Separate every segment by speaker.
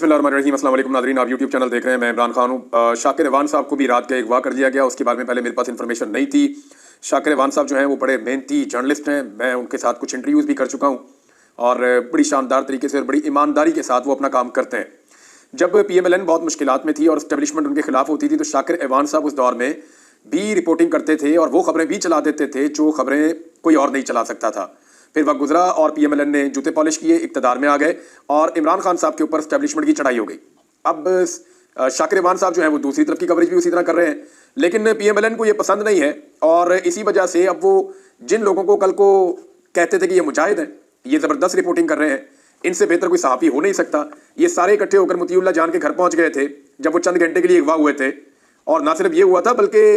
Speaker 1: बिस्मिल्लाहिर्रहमानिर्रहीम। अस्सलाम वालेकुम नाज़रीन, आप यूट्यूब चैनल देख रहे हैं। मैं इमरान खान हूँ। शाकिर अवान साहब को भी रात का अगवा कर लिया गया। उसके बारे में पहले मेरे पास इन्फॉर्मेशन नहीं थी। शाकिर अवान साहब जो हैं वो बड़े मेहनती जर्नलिस्ट हैं। मैं उनके साथ कुछ इंटरव्यूज़ भी कर चुका हूँ और बड़ी शानदार तरीके से और बड़ी ईमानदारी के साथ वो अपना काम करते हैं। जब PMLN बहुत मुश्किलात में थी और इस्टेब्लिशमेंट उनके खिलाफ होती थी तो शाकिर अवान साहब उस दौर में भी रिपोर्टिंग करते थे और वो खबरें भी चला देते थे जो खबरें कोई और नहीं चला सकता था। फिर वक्त गुजरा और PMLN ने जूते पॉलिश किए, इक़्तिदार में आ गए और इमरान खान साहब के ऊपर इस्टेब्लिशमेंट की चढ़ाई हो गई। अब शाकिर अवान साहब जो हैं वो दूसरी तरफ की कवरेज भी उसी तरह कर रहे हैं, लेकिन PMLN को ये पसंद नहीं है और इसी वजह से अब वो जिन लोगों को कल को कहते थे कि ये मुजाहिद हैं, ये ज़बरदस्त रिपोर्टिंग कर रहे हैं, इनसे बेहतर कोई सहाफ़ी हो नहीं सकता, ये सारे इकट्ठे होकर मोतीउल्लाह जान के घर पहुँच गए थे जब वो चंद घंटे के लिए अगवा हुए थे। और ना सिर्फ ये हुआ था बल्कि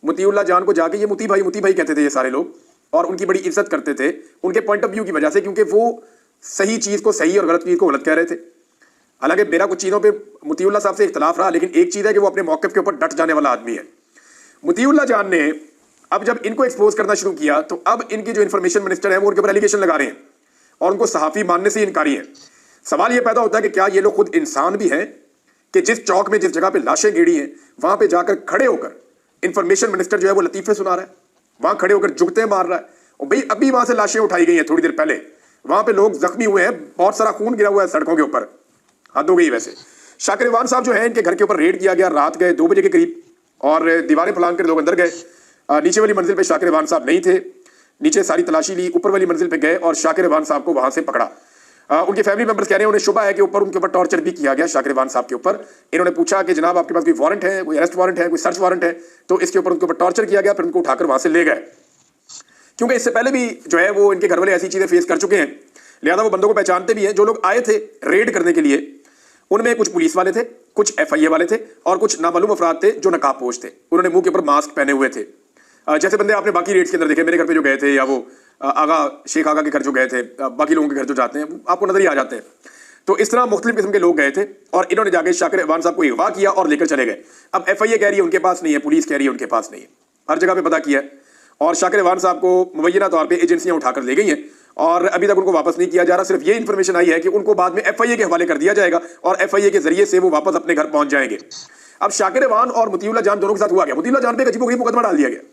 Speaker 1: मोतीउल्लाह जान को जाके ये मोती भाई कहते थे ये सारे लोग, और उनकी बड़ी इज्जत करते थे उनके पॉइंट ऑफ व्यू की वजह से, क्योंकि वो सही चीज़ को सही और गलत चीज़ को गलत कह रहे थे। हालांकि मेरा कुछ चीज़ों पे मोतीउल्लाह साहब से इख्तलाफ रहा, लेकिन एक चीज़ है कि वो अपने मौक़िफ़ के ऊपर डट जाने वाला आदमी है। मोतीउल्लाह जान ने अब जब इनको एक्सपोज करना शुरू किया तो अब इनके जो इन्फॉर्मेशन मिनिस्टर है वो उनके ऊपर एलिगेशन लगा रहे हैं और उनको सहाफ़ी मानने से इनकारी है। सवाल ये पैदा होता है कि क्या ये लोग खुद इंसान भी हैं कि जिस चौक में जिस जगह पे लाशें गिरी हैं वहां पे जाकर खड़े होकर इन्फॉर्मेशन मिनिस्टर जो है वो लतीफ़े सुना रहा है, वहां खड़े होकर जुगते मार रहा है। और भाई अभी वहां से लाशें उठाई गई हैं थोड़ी देर पहले, वहां पे लोग जख्मी हुए हैं, बहुत सारा खून गिरा हुआ है सड़कों के ऊपर। हद हो गई। वैसे शाकिर अवान साहब जो है इनके घर के ऊपर रेड किया गया रात गए 2 बजे के करीब और दीवारें फलांग कर लोग अंदर गए। नीचे वाली मंजिल पे शाकिर अवान साहब नहीं थे, नीचे सारी तलाशी ली, ऊपर वाली मंजिल पे गए और शाकिर अवान साहब को वहां से पकड़ा। उनके फैमिली मेंबर्स कह रहे हैं उन्हें शुबा है कि ऊपर उनके ऊपर टॉर्चर भी किया गया शाकिर अवान साहब के ऊपर। इन्होंने पूछा कि जनाब आपके पास कोई वारंट है, कोई अरेस्ट वारंट है, कोई सर्च वारंट है, तो इसके ऊपर उनके ऊपर टॉर्चर किया गया। फिर उनको उठाकर वहां से ले गए, क्योंकि इससे पहले भी जो है वो इनके घर वाले ऐसी चीजें फेस कर चुके हैं, लिहाजा वो बंदों को पहचानते भी हैं। जो लोग आए थे रेड करने के लिए उनमें कुछ पुलिस वाले थे, कुछ FIA वाले थे और कुछ नामालूम अफराद थे जो नकाबपोश थे। उन्होंने मुंह के ऊपर मास्क पहने हुए थे, जैसे बंदे आपने बाकी रेड्स के अंदर देखे, मेरे घर पे जो गए थे या वो आगा शेख आगा के घर जो गए थे, बाकी लोगों के घर जो जाते हैं आपको नजर ही आ जाते हैं। तो इस तरह मुख्तलिफ किस्म के लोग गए थे और इन्होंने जाके शाकिर अवान साहब को अगवा किया और लेकर चले गए। अब FIA कह रही है उनके पास नहीं है, पुलिस कह रही है उनके पास नहीं है, हर जगह पे पता किया है और शाकिर अवान साहब को मुबैना तौर पर एजेंसियां उठाकर ले गई हैं और अभी तक उनको वापस नहीं किया जा रहा। सिर्फ ये इन्फॉर्मेशन आई है कि उनको बाद में FIA के हवाले कर दिया जाएगा और FIA के जरिए से वो वापस अपने घर पहुंच जाएंगे। अब शाकिर अवान और मोतीउल्लाह जान दोनों के साथ हुआ गया। मोतीउल्लाह जान पे एक अजीबोगरीब मुकदमा डाल दिया गया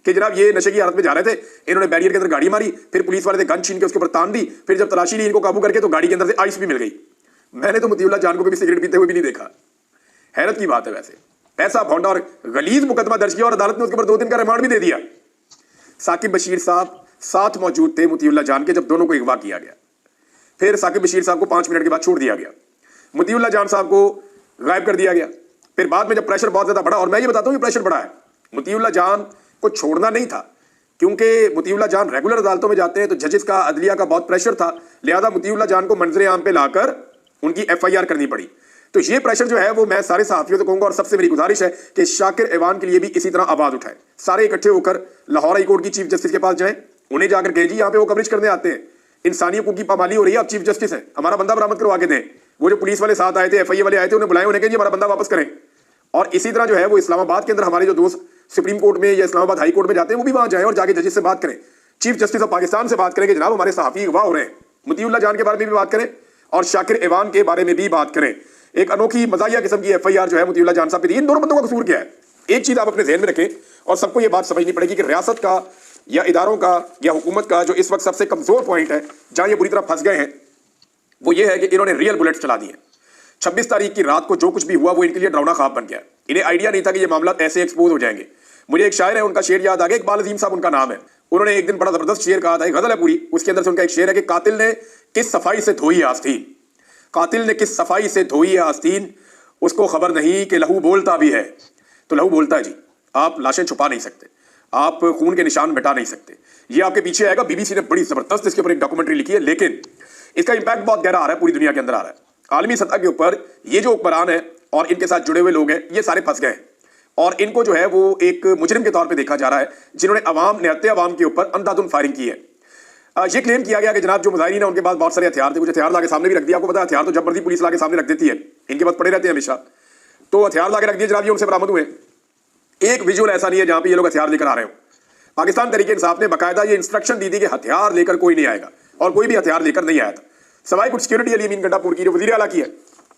Speaker 1: कि जनाब ये नशे की हालत में जा रहे थे, इन्होंने बैरियर के अंदर गाड़ी मारी, फिर पुलिस वाले थे गन छीन के उसके ऊपर तान दी, फिर जब तलाशी ली इनको काबू करके तो गाड़ी के अंदर से आइस भी मिल गई। मैंने तो मोतीउल्लाह जान को कभी सिगरेट पीते हुए भी नहीं देखा। हैरत की बात है। वैसे ऐसा भौंडा और गलीज मुकदमा दर्ज किया और अदालत ने उसके ऊपर 2 दिन का रिमांड भी दे दिया। साकिब बशीर साहब साथ मौजूद थे मोतीउल्लाह जान के जब दोनों को अगवा किया गया। फिर साकिब बशीर साहब को 5 मिनट के बाद छोड़ दिया गया, मोतीउल्लाह जान साहब को गायब कर दिया गया। फिर बाद में जब प्रेशर बहुत ज्यादा बढ़ा, और मैं ये बताता हूँ ये प्रेशर बढ़ा है, मोतीउल्लाह जान को छोड़ना नहीं था क्योंकि मोतीउल्लाह जान रेगुलर अदालतों में जाते हैं तो जजेस का अदलिया का बहुत प्रेशर था, लिहाजा मोतीउल्लाह जान को मंजरे आम पे लाकर उनकी FIR करनी पड़ी। तो ये प्रेशर जो है वो मैं सारे सहाफियों से कहूंगा और सबसे मेरी गुजारिश है कि शाकिर अवान के लिए भी इसी तरह आवाज उठाए। सारे इकट्ठे होकर लाहौर हाई कोर्ट की चीफ जस्टिस के पास जाएं, उन्हें जाकर कहें जी यहाँ पे वो कवरेज करने आते हैं, इंसानी हकूक की पामाली हो रही है, आप चीफ जस्टिस हैं, हमारा बंदा बरामद करवा के दें। वो जो पुलिस वाले साथ आए थे, FIA वाले आए थे, उन्हें बुलाए, उन्हें कहें जी हमारा बंदा वापस करें। और इसी तरह जो है वो इस्लामाबाद के अंदर हमारे जो दोस्त सुप्रीम कोर्ट में या इस्लामाबाद हाई कोर्ट में जाते हैं वो भी वहां जाए और जाके जजेस से बात करें, चीफ जस्टिस ऑफ पाकिस्तान से बात करें कि जनाब हमारे सहाफी अगवा हो रहे हैं। मोतीउल्लाह जान के बारे में भी बात करें और शाकिर अवान के बारे में भी बात करें। एक अनोखी मजाहिया किस्म की FIR जो है मोतीउल्लाह जान साहब पे इन दोनों बंदों का कसूर क्या है? एक चीज आप अपने ज़हन में रखें और सबको ये बात समझनी पड़ेगी कि रियासत का या इदारों का या हुकूमत का जो इस वक्त सबसे कमजोर पॉइंट है, जहां ये बुरी तरह फंस गए हैं, वो ये है कि इन्होंने रियल बुलेट्स चला दी है। 26 तारीख की रात को जो कुछ भी हुआ वो इनके लिए डरावना ख्वाब बन गया। इन्हें आइडिया नहीं था कि ये मामला ऐसे एक्सपोज हो जाएंगे। मुझे एक शायर है उनका शेर याद आ गया, इकबाल अजीम साहब उनका नाम है। उन्होंने एक दिन बड़ा जबरदस्त शेर कहा था, एक गजल है पूरी, उसके अंदर से उनका एक शेर है कि कातिल ने किस सफाई से धोई आस्तीन, कातिल ने किस सफाई से धोई आस्तीन, उसको खबर नहीं कि लहू बोलता भी है। तो लहू बोलता है जी, आप लाशें छुपा नहीं सकते, आप खून के निशान मिटा नहीं सकते। ये आपके पीछे आएगा। BBC ने बड़ी जबरदस्त इसके ऊपर एक डॉक्यूमेंट्री लिखी है, लेकिन इसका इंपैक्ट बहुत गहरा आ रहा है, पूरी दुनिया के अंदर आ रहा है। आलमी सतह के ऊपर ये जो हुक्मरान है और इनके साथ जुड़े हुए लोग हैं ये सारे फंस गए और इनको जो है वो एक मुजरिम के तौर पे देखा जा रहा है, जिन्होंने निहत्ते अवाम के ऊपर अंधाधुंध फायरिंग की है। ये क्लेम किया गया कि जनाब जो मुजाहिरीन है उनके पास बहुत सारे हथियार थे, कुछ हथियार लाके सामने भी रख दिया। आपको पता है हथियार तो जब मर्जी पुलिस लाके सामने रख देती है, इनके पास पड़े रहते हैं हमेशा, तो हथियार लाके रख दिए जनाब, ये उनसे बरामद हुए। एक विजुअल ऐसा नहीं है जहां पे ये लोग हथियार लेकर आ रहे हो। पाकिस्तान तहरीक इंसाफ ने बाकायदा ये इंस्ट्रक्शन दी थी कि हथियार लेकर कोई नहीं आएगा और कोई भी हथियार लेकर नहीं आया था, सवाई कुछ सिक्योरिटी अली अमीन गंडापुर की जो वजीर आला की है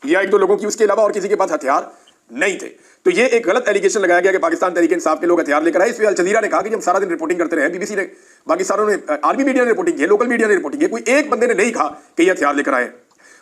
Speaker 1: या एक दो लोगों की, उसके अलावा और किसी के पास हथियार नहीं थे। तो ये एक गलत एलिगेशन लगाया गया कि पाकिस्तान तहरीक इंसाफ के लोग हथियार लेकर आए। इस पे अल जजीरा ने कहा कि हम सारा दिन रिपोर्टिंग करते रहे, बीबीसी ने, बाकी सारों ने, आर्मी मीडिया ने रिपोर्टिंग की, लोकल मीडिया ने रिपोर्टिंग की, कोई एक बंदे ने नहीं कहा कि ये हथियार लेकर आए।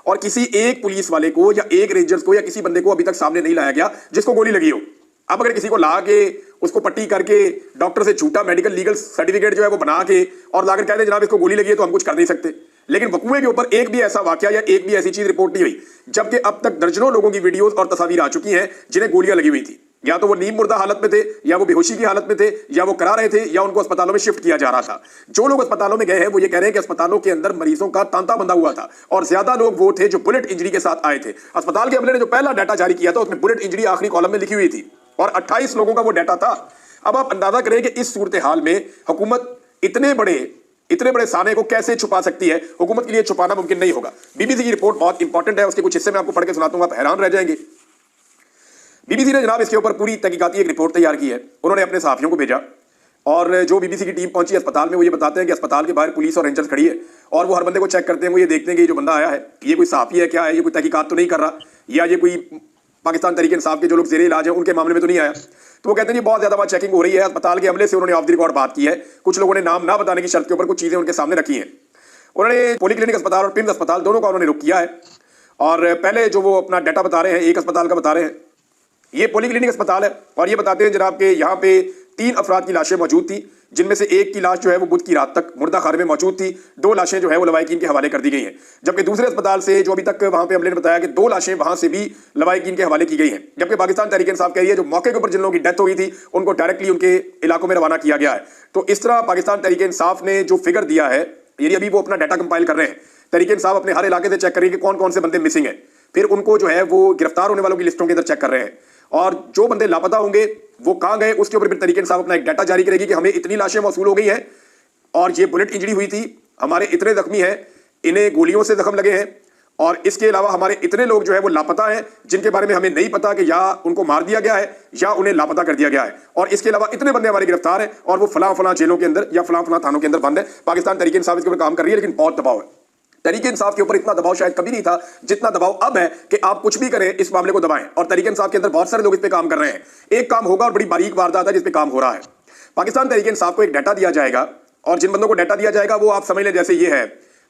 Speaker 1: और किसी एक पुलिस वाले को या एक रेंजर्स को या किसी बंदे को अभी तक सामने नहीं लाया गया जिसको गोली लगी हो। अब अगर किसी को ला के उसको पट्टी करके डॉक्टर से झूठा मेडिकल लीगल सर्टिफिकेट जो है वो बना के और लाकर कह दे जनाब इसको गोली लगी है, तो हम कुछ कर नहीं सकते। लेकिन वकूए के ऊपर एक भी ऐसा वाकया या एक भी ऐसी चीज रिपोर्ट नहीं हुई, जबकि अब तक दर्जनों लोगों की वीडियोस और तस्वीर आ चुकी हैं जिन्हें गोलियां लगी हुई थी। या तो वो नीम मुर्दा हालत में थे, या वो बेहोशी की हालत में थे, या वो करा रहे थे, या उनको अस्पतालों में शिफ्ट किया जा रहा था। जो लोग अस्पतालों में गए हैं वो ये कह रहे हैं कि अस्पतालों के अंदर मरीजों का तांता बंधा हुआ था और ज्यादा लोग वो थे जो बुलेट इंजरी के साथ आए थे। अस्पताल के अमले ने जो पहला डाटा जारी किया था उसमें बुलेट इंजरी आखिरी कॉलम में लिखी हुई थी और 28 लोगों का वो डाटा था। अब आप अंदाजा करें कि इस सूरत हाल में हुकूमत इतने बड़े साने को कैसे छुपा सकती है। हुकूमत के लिए छुपाना मुमकिन नहीं होगा। बीबीसी की रिपोर्ट बहुत इंपॉर्टेंट है, उसके कुछ हिस्से मैं आपको पढ़ के सुनाता हूं, आप हैरान रह जाएंगे। बीबीसी ने जनाब इसके ऊपर पूरी तहकीकाती एक रिपोर्ट तैयार की है, उन्होंने अपने सहाफियों को भेजा और जो बीबीसी की टीम पहुंची अस्पताल में वो ये बताते हैं कि अस्पताल के बाहर पुलिस और रेंजर्स खड़ी है और वो हर बंदे को चेक करते हैं। वो ये देखते हैं कि जो बंदा आया है ये कोई सहाफी है क्या है, ये कोई तहकीकात तो नहीं कर रहा, या ये कोई पाकिस्तान तहरीक इंसाफ के जो लोग ज़ेरे इलाज हैं उनके मामले में तो नहीं आया। तो वो कहते हैं जी बहुत ज्यादा वहाँ चेकिंग हो रही है। अस्पताल के अमले से उन्होंने ऑफ द रिकॉर्ड बात की है, कुछ लोगों ने नाम ना बताने की शर्त के ऊपर कुछ चीजें उनके सामने रखी हैं। उन्होंने पॉलीक्लिनिक अस्पताल और पिम्स अस्पताल दोनों का उन्होंने रुख किया है और पहले जो वो अपना डाटा बता रहे हैं एक अस्पताल का बता रहे हैं। ये पॉलीक्लिनिक अस्पताल है और ये बताते हैं जनाब के यहाँ पे 3 अफराद की लाशें मौजूद थी, जिनमें से एक की लाश जो है वो बुध की रात तक मुर्दा खाने में मौजूद थी। 2 लाशें जो है वो लवाहिकीन के हवाले कर दी गई हैं, जबकि दूसरे अस्पताल से जो अभी तक वहाँ पे अमले ने बताया कि 2 लाशें वहाँ से भी लवाहिकीन के हवाले की गई हैं। जबकि पाकिस्तान तहरीक इंसाफ कह रही है जो मौके के ऊपर जिन लोगों की डेथ हो गई थी उनको डायरेक्टली उनके इलाकों में रवाना किया गया है। तो इस तरह पाकिस्तान तहरीक इंसाफ ने जो फिगर दिया है, यानी अभी वो अपना डाटा कंपाइल कर रहे हैं, तहरीक इंसाफ अपने हर इलाके से चेक करेंगे कौन कौन से बंदे मिसिंग है, फिर उनको जो है वो गिरफ्तार होने वालों की लिस्टों के अंदर चेक कर रहे हैं और जो बंदे लापता होंगे वो कहां गए उसके ऊपर फिर तहरीक इंसाफ अपना एक डाटा जारी करेगी कि हमें इतनी लाशें मौसूल हो गई हैं और ये बुलेट इंजरी हुई थी, हमारे इतने जख्मी हैं, इन्हें गोलियों से जख्म लगे हैं और इसके अलावा हमारे इतने लोग जो है वो लापता हैं जिनके बारे में हमें नहीं पता कि या उनको मार दिया गया है या उन्हें लापता कर दिया गया है, और इसके अलावा इतने बंदे हमारे गिरफ्तार हैं और वो फलां जेलों के अंदर या फलां थानों के अंदर बंद है। पाकिस्तान तहरीक इंसाफ इसके ऊपर काम कर रही है, लेकिन बहुत दबाव है। तहरीक इंसाफ के ऊपर इतना दबाव शायद कभी नहीं था जितना दबाव अब है कि आप कुछ भी करें इस मामले को दबाएं, और तहरीक इंसाफ के अंदर बहुत सारे लोग इस पे काम कर रहे हैं। एक काम होगा और बड़ी बारीक वारदात है जिस पे काम हो रहा है। पाकिस्तान तहरीक इंसाफ को एक डाटा दिया जाएगा और जिन बंदों को डाटा दिया जाएगा वो आप समझ लें जैसे ये है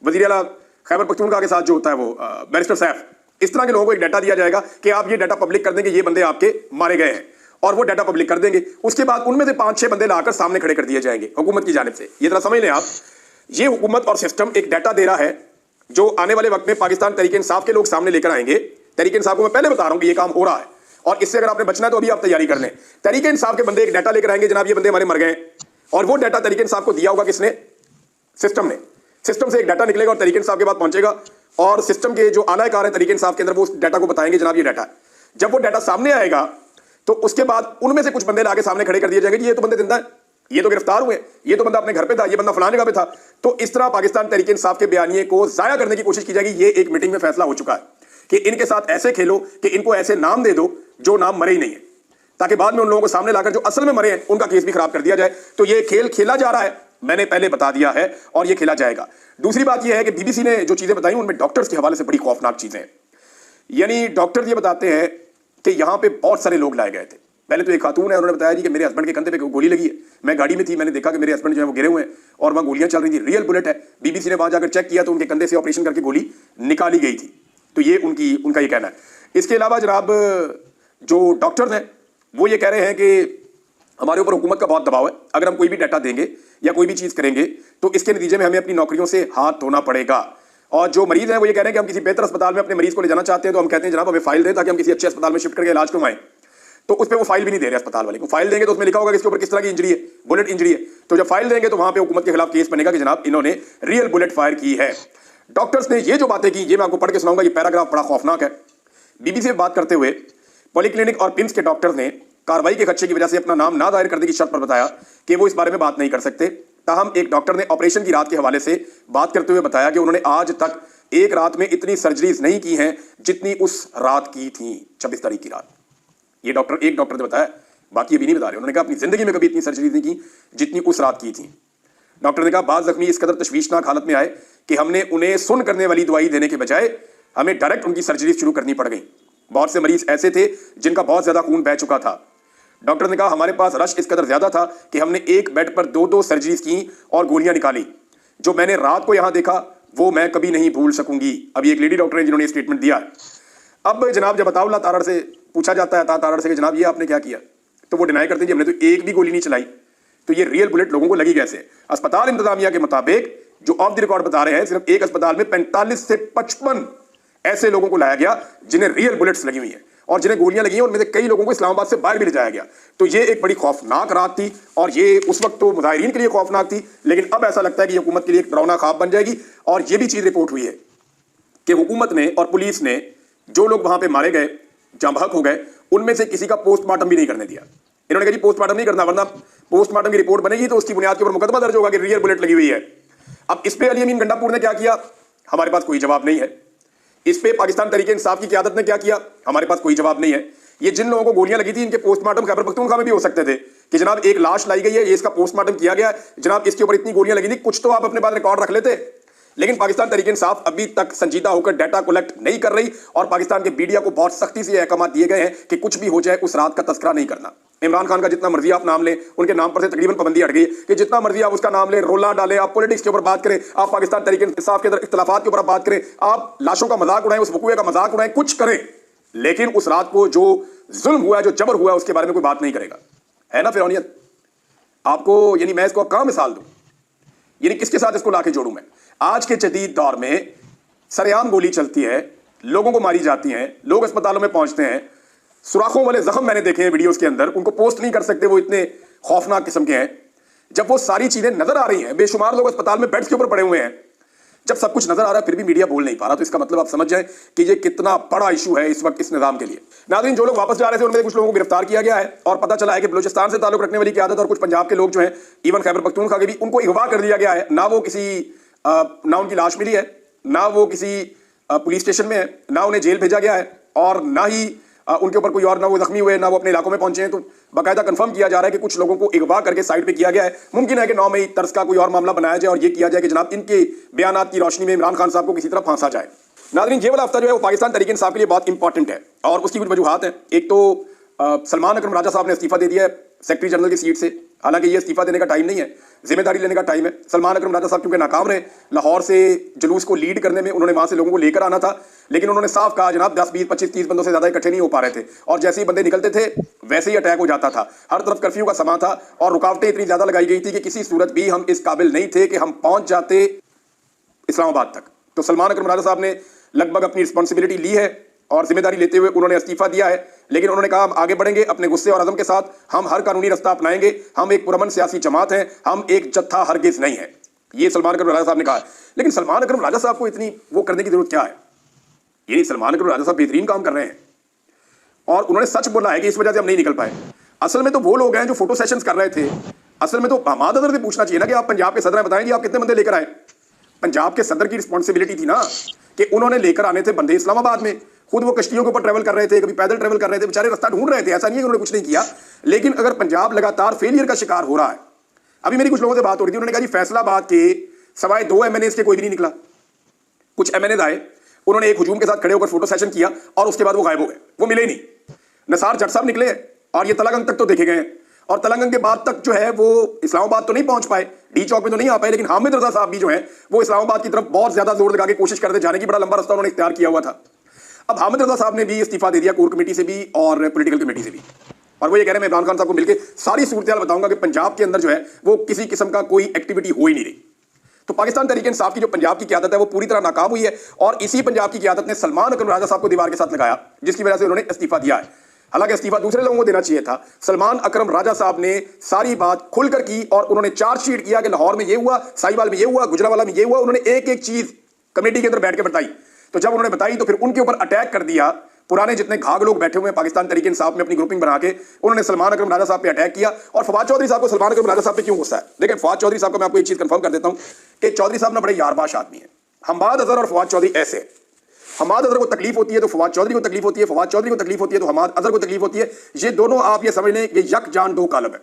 Speaker 1: वज़ीर आला खैबर पख्तूनख्वा के साथ जो होता है वो बैरिस्टर सैफ, इस तरह के लोगों को एक डाटा दिया जाएगा कि आप ये डाटा पब्लिक कर देंगे, ये बंदे आपके मारे गए हैं, और वो डाटा पब्लिक कर देंगे। उसके बाद उनमें से 5-6 बंदे लाकर सामने खड़े कर दिए जाएंगे हुकूमत की जानिब से। ये तरह समझ लें आप, ये हुकूमत और सिस्टम एक डाटा दे रहा है जो आने वाले वक्त में पाकिस्तान तहरीक इंसाफ के लोग सामने लेकर आएंगे। तहरीक इंसाफ को मैं पहले बता रहा हूं कि ये काम हो रहा है और इससे अगर आपने बचना है तो अभी आप तैयारी कर लें। तहरीक इंसाफ के बंदे एक डाटा लेकर आएंगे, जनाब ये बंदे हमारे मर गए, और वो डाटा तहरीक इंसाफ को दिया होगा किसने? सिस्टम ने। सिस्टम से एक डाटा निकलेगा और तहरीक इंसाफ के पास पहुंचेगा और सिस्टम के जो आलाकार है तहरीक इंसाफ के अंदर वो उस डाटा को बताएंगे जनाब ये डाटा है। जब वो डाटा सामने आएगा तो उसके बाद उनमें से कुछ बंदे लाके सामने खड़े कर दिए जाएंगे, ये तो बंदे जिंदा है, ये तो गिरफ्तार हुए, ये तो बंदा अपने घर पे था, ये बंदा फलाने जगह पे था। तो इस तरह पाकिस्तान तहरीक इंसाफ के बयानिए को जाया करने की कोशिश की जाएगी। ये एक मीटिंग में फैसला हो चुका है कि इनके साथ ऐसे खेलो कि इनको ऐसे नाम दे दो जो नाम मरे ही नहीं है, ताकि बाद में उन लोगों को सामने लाकर जो असल में मरे हैं उनका केस भी खराब कर दिया जाए। तो ये खेल खेला जा रहा है, मैंने पहले बता दिया है, और ये खेला जाएगा। दूसरी बात यह है कि बीबीसी ने जो चीजें बताई उनमें डॉक्टर्स के हवाले से बड़ी खौफनाक चीजें हैं। यानी डॉक्टर ये बताते हैं कि यहां पे बहुत सारे लोग लाए गए थे। पहले तो एक खातून है, उन्होंने बताया जी कि मेरे हस्बैंड के कंधे पे गोली लगी है, मैं गाड़ी में थी, मैंने देखा कि मेरे हस्बैंड जो है वो गिरे हुए हैं और वहां गोलियां चल रही थी, रियल बुलेट है। बीबीसी ने वहां जाकर चेक किया तो उनके कंधे से ऑपरेशन करके गोली निकाली गई थी। तो ये उनका ये कहना है। इसके अलावा जनाब जो डॉक्टर्स हैं वो ये कह रहे हैं कि हमारे ऊपर हुकूमत का बहुत दबाव है, अगर हम कोई भी डाटा देंगे या कोई भी चीज करेंगे तो इसके नतीजे में हमें अपनी नौकरियों से हाथ धोना पड़ेगा। और जो मरीज हैं वो ये कह रहे हैं कि हम किसी बेहतर अस्पताल में अपने मरीज को ले जाना चाहते हैं, तो हम कहते हैं जनाब हमें फाइल दें ताकि हम किसी अच्छे अस्पताल में शिफ्ट करके इलाज करवाएं। तो उस पर वो फाइल भी नहीं दे रहे अस्पताल वाले को। फाइल देंगे तो उसमें लिखा होगा कि इसके ऊपर किस तरह की इंजरी है, बुलेट इंजरी है। तो जब फाइल देंगे तो वहां पे हुकूमत के खिलाफ केस बनेगा कि जनाब इन्होंने रियल बुलेट फायर की है। डॉक्टर्स ने ये जो बातें की, ये मैं आपको पढ़ के सुनाऊंगा, ये पैराग्राफ बड़ा खौफनाक है। बीबीसी से बात करते हुए पॉलीक्लिनिक और पिम्स के डॉक्टर्स ने कार्रवाई के खदशे की वजह से अपना नाम ना दायर करने की शर्त पर बताया कि वो इस बारे में बात नहीं कर सकते। ताहम एक डॉक्टर ने ऑपरेशन की रात के हवाले से बात करते हुए बताया कि उन्होंने आज तक एक रात में इतनी सर्जरीज नहीं की हैं जितनी उस रात की थी, 26 तारीख की रात। ये एक डॉक्टर ने बताया, बाकी अभी नहीं बता रहे। उन्होंने कहा अपनी जिंदगी में कभी इतनी सर्जरीज नहीं की जितनी उस रात की थी। डॉक्टर ने कहा बाद जख्मी इस कदर तशवीशनाक हालत में आए कि हमने उन्हें सुन करने वाली दवाई देने के बजाय हमें डायरेक्ट उनकी सर्जरी शुरू करनी पड़ गई। बहुत से मरीज ऐसे थे जिनका बहुत ज्यादा खून बह चुका था। डॉक्टर ने कहा हमारे पास रश इस कदर ज्यादा था कि हमने एक बेड पर 2-2 सर्जरीज की और गोलियां निकाली। जो मैंने रात को यहां देखा वो मैं कभी नहीं भूल सकूंगी। अभी एक लेडी डॉक्टर है जिन्होंने स्टेटमेंट दिया। अब जनाब जब अताउल्लाह तारड़ से पूछा जाता है तारड़ से कि जनाब ये आपने क्या किया, तो वो डिनाई करते हैं हमने तो एक भी गोली नहीं चलाई। तो ये रियल बुलेट लोगों को लगी कैसे? अस्पताल इंतजामिया के मुताबिक जो ऑफ द रिकॉर्ड बता रहे हैं, सिर्फ एक अस्पताल में 45 से 55 ऐसे लोगों को लाया गया जिन्हें रियल बुलेट्स लगी हुई हैं और जिन्हें गोलियां लगी हैं। उनमें से कई लोगों को इस्लामाबाद से बाहर भी ले जाया गया। तो ये एक बड़ी खौफनाक रात थी और ये उस वक्त तो मुजाहिरीन के लिए खौफनाक थी, लेकिन अब ऐसा लगता है कि हुकूमत के लिए एक डरावना ख्वाब बन जाएगी। और ये भी चीज रिपोर्ट हुई है कि हुकूमत ने और पुलिस ने जो लोग वहां पे मारे गए, जहां बहक हो गए, उनमें से किसी का पोस्टमार्टम भी नहीं करने दिया। इन्होंने कहा जी पोस्टमार्टम नहीं करना, वरना पोस्टमार्टम की रिपोर्ट बनेगी तो उसकी बुनियाद के ऊपर मुकदमा दर्ज होगा कि रियल बुलेट लगी हुई है। अब इस पे अली अमीन गंडापुर ने क्या किया, हमारे पास कोई जवाब नहीं है। इस पे पाकिस्तान तहरीक इंसाफ की क़यादत ने क्या किया, हमारे पास कोई जवाब नहीं है। ये जिन लोगों को गोलियां लगी थी इनके पोस्टमार्टम खैबर पख्तूनख्वा में भी हो सकते थे कि जनाब एक लाश लाई गई है, ये इसका पोस्टमार्टम किया गया, जनाब इसके ऊपर इतनी गोलियां लगी थी, कुछ तो आप अपने पास रिकॉर्ड रख लेते। लेकिन पाकिस्तान तहरीक इंसाफ अभी तक संजीदा होकर डाटा कलेक्ट नहीं कर रही और पाकिस्तान के मीडिया को बहुत सख्ती से अहकाम दिए गए हैं कि कुछ भी हो जाए उस रात का तस्करा नहीं करना। इमरान खान का जितना मर्जी आप नाम लें, उनके नाम पर से तकरीबन पाबंदी हट गई कि जितना मर्जी आप उसका नाम लें, रोला डालें, आप पॉलिटिक्स के ऊपर बात करें, आप पाकिस्तान तहरीक इंसाफ के अंदर इख्तिलाफात के ऊपर बात करें, आप लाशों का मजाक उड़ाएं, उस वकूए का मजाक उड़ाएं, कुछ करें, लेकिन उस रात को जो जुल्म हुआ है, जो जबर हुआ है, उसके बारे में कोई बात नहीं करेगा। है ना फिरौनियत? आपको यानी मैं इसको कहां मिसाल दूं, यानी किसके साथ इसको लाके जोड़ूं मैं? आज के जदीद दौर में सरेआम गोली चलती है, लोगों को मारी जाती हैं, लोग अस्पतालों में पहुंचते हैं, सुराखों वाले जख्म मैंने देखे हैं वीडियोस के अंदर, उनको पोस्ट नहीं कर सकते, वो इतने खौफनाक किस्म के हैं। जब वो सारी चीजें नजर आ रही हैं, बेशुमार लोग अस्पताल में बेड्स के ऊपर पड़े हुए हैं, जब सब कुछ नजर आ रहा है फिर भी मीडिया बोल नहीं पा रहा, तो इसका मतलब आप समझ जाएं कि ये कितना बड़ा इशू है इस वक्त इस निजाम के लिए। नाज़रीन, जो लोग वापस जा रहे थे उनमें कुछ लोगों को गिरफ्तार किया गया है और पता चला है कि बलूचिस्तान से ताल्लुक रखने वाली क़यादत और कुछ पंजाब के लोग जो हैं, इवन खैबर पख्तूनख्वा के भी, उनको अगवा कर दिया गया है। ना वो किसी ना उनकी लाश मिली है, ना वो किसी पुलिस स्टेशन में है, ना उन्हें जेल भेजा गया है और ना ही उनके ऊपर कोई और, ना वो जख्मी हुए, ना वो अपने इलाकों में पहुंचे हैं। तो बाकायदा कंफर्म किया जा रहा है कि कुछ लोगों को अगवा करके साइड पे किया गया है। मुमकिन है कि 9 मई तर्ज का कोई और मामला बनाया जाए और ये किया जाए कि जनाब इनके बयानात की रोशनी में इमरान खान साहब को किसी तरह फांसा जाए। नाज़रीन, ये वाला हफ्ता जो है वो पाकिस्तान तहरीक इंसाफ के लिए बहुत इंपॉर्टेंट है और उसकी कुछ वजूहात हैं। एक तो सलमान अकरम राजा साहब ने इस्तीफा दे दिया है सेक्रेटरी जनरल की सीट से। हालांकि ये इस्तीफा देने का टाइम नहीं है, जिम्मेदारी लेने का टाइम है। सलमान अकरम राजा साहब क्योंकि नाकाम रहे लाहौर से जुलूस को लीड करने में, उन्होंने वहां से लोगों को लेकर आना था, लेकिन उन्होंने साफ कहा जनाब 10, 20, 25, 30 बंदों से ज्यादा इकट्ठे नहीं हो पा रहे थे और जैसे ही बंदे निकलते थे वैसे ही अटैक हो जाता था। हर तरफ कर्फ्यू का समा था और रुकावटें इतनी ज्यादा लगाई गई थी कि किसी सूरत भी हम इस काबिल नहीं थे कि हम पहुंच जाते इस्लामाबाद तक। तो सलमान अकरम राजा साहब ने लगभग अपनी रिस्पॉन्सिबिलिटी ली है और जिम्मेदारी लेते हुए उन्होंने इस्तीफा दिया है, लेकिन उन्होंने कहा हम आगे बढ़ेंगे अपने गुस्से और अज़म के साथ, हम हर कानूनी रास्ता अपनाएंगे, हम एक पुरअमन सियासी जमात हैं, हम एक जत्था हरगिज नहीं है। ये सलमान अकरम राजा साहब ने कहा है। लेकिन सलमान अकरम राजा साहब को इतनी वो करने की जरूरत क्या है? ये सलमान अकरम राजा साहब बेहतरीन काम कर रहे हैं और उन्होंने सच बोला है कि इस वजह से हम नहीं निकल पाए। असल में तो वो लोग हैं जो फोटो सेशंस कर रहे थे। असल में तो हमाद अजहर से पूछना चाहिए ना कि आप पंजाब के सदर हैं, बताएं जी आप कितने बंदे लेकर आए? पंजाब के सदर की रिस्पॉन्सिबिलिटी थी ना कि उन्होंने लेकर आने थे बंदे इस्लामाबाद में। खुद वो कश्तियों के ऊपर ट्रैवल कर रहे थे, कभी पैदल ट्रैवल कर रहे थे, बेचारे रास्ता ढूंढ रहे थे। ऐसा नहीं है कि उन्होंने कुछ नहीं किया, लेकिन अगर पंजाब लगातार फेलियर का शिकार हो रहा है। अभी मेरी कुछ लोगों से बात हो रही थी, उन्होंने कहा जी फैसलाबाद के सवाए 2 MNAs के कोई भी नहीं निकला। कुछ MNAs आए, उन्होंने एक हुजूम के साथ खड़े होकर फोटो सेशन किया और उसके बाद वो गायब हो गए, वो मिले ही नहीं। नसार जट साहब निकले और ये तलंगंग तक तो देखे गए हैं और तलंगंग के बाद तक जो है वो इस्लामाबाद तो नहीं पहुंच पाए, डी चौक में तो नहीं आ पाए, लेकिन हामिद रजा साहब भी जो है वो इस्लामाबाद की तरफ बहुत ज्यादा जोर लगा के कोशिश करते जाने की, बड़ा लंबा रास्ता उन्होंने इख्तियार किया हुआ था। अब हामिद रजा साहब ने भी इस्तीफा दे दिया कोर कमेटी से भी और पॉलिटिकल कमेटी से भी, और वो ये कह रहे हैं मैं इमरान खान साहब को मिलकर सारी सूरत बताऊंगा कि पंजाब के अंदर जो है वो किसी किस्म का कोई एक्टिविटी हो ही नहीं रही। तो पाकिस्तान तहरीक इंसाफ की जो पंजाब की क़यादत है वो पूरी तरह नाकाम हुई है और इसी पंजाब की क़यादत ने सलमान अकरम राजा साहब को दीवार के साथ लगाया, जिसकी वजह से उन्होंने इस्तीफा दिया है। हालांकि इस्तीफा दूसरे लोगों को देना चाहिए था। सलमान अकरम राजा साहब ने सारी बात खुलकर की और उन्होंने चार्जशीट किया कि लाहौर में ये हुआ, साहिवाल में ये हुआ, गुजरावाला में ये हुआ। उन्होंने एक एक चीज कमेटी के अंदर बैठ के बताई। तो जब उन्होंने बताई तो फिर उनके ऊपर अटैक कर दिया। पुराने जितने घाघ लोग बैठे हुए हैं पाकिस्तान तहरीक इंसाफ में अपनी ग्रुपिंग बना के, उन्होंने सलमान अकरम राजा साहब पे अटैक किया। और फवाद चौधरी साहब को सलमान अकरम राजा साहब पे क्यों गुस्सा है? देखिए फवाद चौधरी साहब को मैं आपको एक चीज कंफर्म कर देता हूं कि चौधरी साहब ना बड़े यारबाश आदमी है। हमाद अजहर और फवाद चौधरी ऐसे, हमाद अजहर को तकलीफ होती है तो फवाद चौधरी को तकलीफ होती है, फवाद चौधरी को तकलीफ होती है तो हमाद अजहर को तकलीफ होती है। ये दोनों आप ये समझ लें कि यक जान दो कालब है।